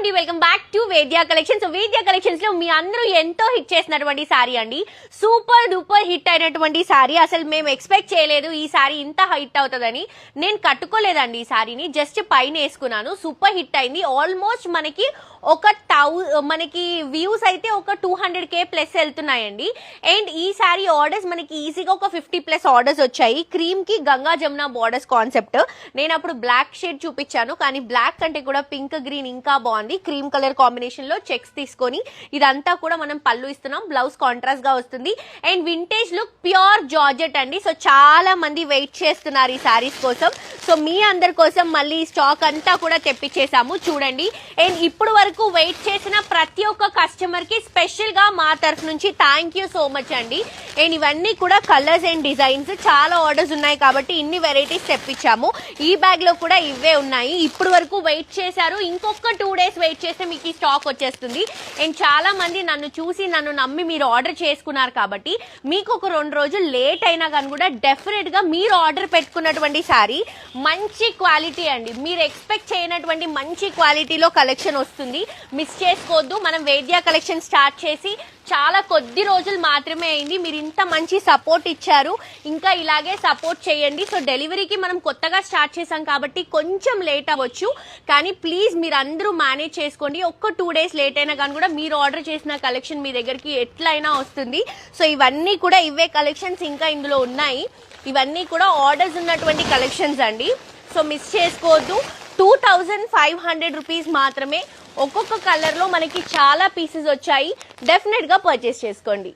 అండి, welcome back to Vedya collection. So Vedya collections లో మీ అందరూ ఎంతో హిట్ చేసినటువంటి సారీ అండి. సూపర్ డూపర్ హిట్ అయినటువంటి సారీ. అసలు మేము ఎక్స్పెక్ట్ చేయలేదు ఈ సారీ ఇంత హిట్ అవుతుందని. నేను కట్టుకోలేదండి ఈ సారీని, జస్ట్ పైన వేసుకున్నాను. సూపర్ హిట్ అయింది. ఆల్మోస్ట్ మనకి మనకి వ్యూస్ అయితే ఒక 200K ప్లస్ వెళ్తున్నాయండి. అండ్ ఈ సారీ ఆర్డర్స్ మనకి ఈజీగా ఒక 50+ ఆర్డర్స్ వచ్చాయి. క్రీమ్ కి గంగా జమున బార్డర్స్ కాన్సెప్ట్. నేను అప్పుడు బ్లాక్ షేడ్ చూపించాను, కానీ బ్లాక్ కంటే కూడా పింక్ గ్రీన్ ఇంకా బాగుంది. క్రీమ్ కలర్ కాంబినేషన్ లో చెక్స్ తీసుకొని ఇదంతా కూడా మనం పళ్ళు ఇస్తున్నాం. బ్లౌజ్ కాంట్రాస్ట్ గా వస్తుంది. And vintage look pure georgette అండి. సో చాలా మంది వెయిట్ చేస్తున్నారు ఈ సారీస్ కోసం. సో మీ అందరి కోసం మళ్ళీ స్టాక్ అంతా కూడా తెప్పించేసాము చూడండి. అండ్ ఇప్పుడు వరకు వెయిట్ చేసిన ప్రతి ఒక్క కస్టమర్ కి స్పెషల్ గా మా తరఫు నుంచి థ్యాంక్ యూ సో మచ్ అండి. అండ్ ఇవన్నీ కూడా కలర్స్ అండ్ డిజైన్స్ చాలా ఆర్డర్స్ ఉన్నాయి కాబట్టి ఇన్ని వెరైటీస్ తెప్పించాము. ఈ బ్యాగ్ లో కూడా ఇవే ఉన్నాయి. ఇప్పుడు వరకు వెయిట్ చేశారు, ఇంకొక 2 days వెయిట్ చేస్తే మీకు ఈ స్టాక్ వచ్చేస్తుంది. అండ్ చాలా మంది నన్ను చూసి నన్ను నమ్మి మీరు ఆర్డర్ చేసుకున్నారు కాబట్టి మీకు ఒక 2 రోజులు లేట్ అయినా కానీ కూడా డెఫినెట్ గా మీరు ఆర్డర్ పెట్టుకున్నటువంటి సారీ మంచి క్వాలిటీ అండి. మీరు ఎక్స్పెక్ట్ చేయనటువంటి మంచి క్వాలిటీలో కలెక్షన్ వస్తుంది. మిస్ చేసుకోవద్దు. మనం వేద్య కలెక్షన్ స్టార్ట్ చేసి చాలా కొద్ది రోజులు మాత్రమే అయింది. మీరు ఇంత మంచి సపోర్ట్ ఇచ్చారు, ఇంకా ఇలాగే సపోర్ట్ చేయండి. సో డెలివరీకి మనం కొత్తగా స్టార్ట్ చేసాం కాబట్టి కొంచెం లేట్ అవ్వచ్చు, కానీ ప్లీజ్ మీరు అందరూ మేనేజ్ చేసుకోండి. ఒక్క 2 days లేట్ అయినా కానీ కూడా మీరు ఆర్డర్ చేసిన కలెక్షన్ మీ దగ్గరికి ఎట్లయినా వస్తుంది. సో ఇవన్నీ కూడా ఇవే కలెక్షన్స్ ఇంకా ఇందులో ఉన్నాయి. ఇవన్నీ కూడా ఆర్డర్స్ ఉన్నటువంటి కలెక్షన్స్ అండి. సో మిస్ చేసుకోవద్దు. 2500 రూపీస్ మాత్రమే. ఒక్కొక్క కలర్ లో మనకి చాలా పీసెస్ వచ్చాయి. డెఫినెట్ గా పర్చేస్ చేసుకోండి.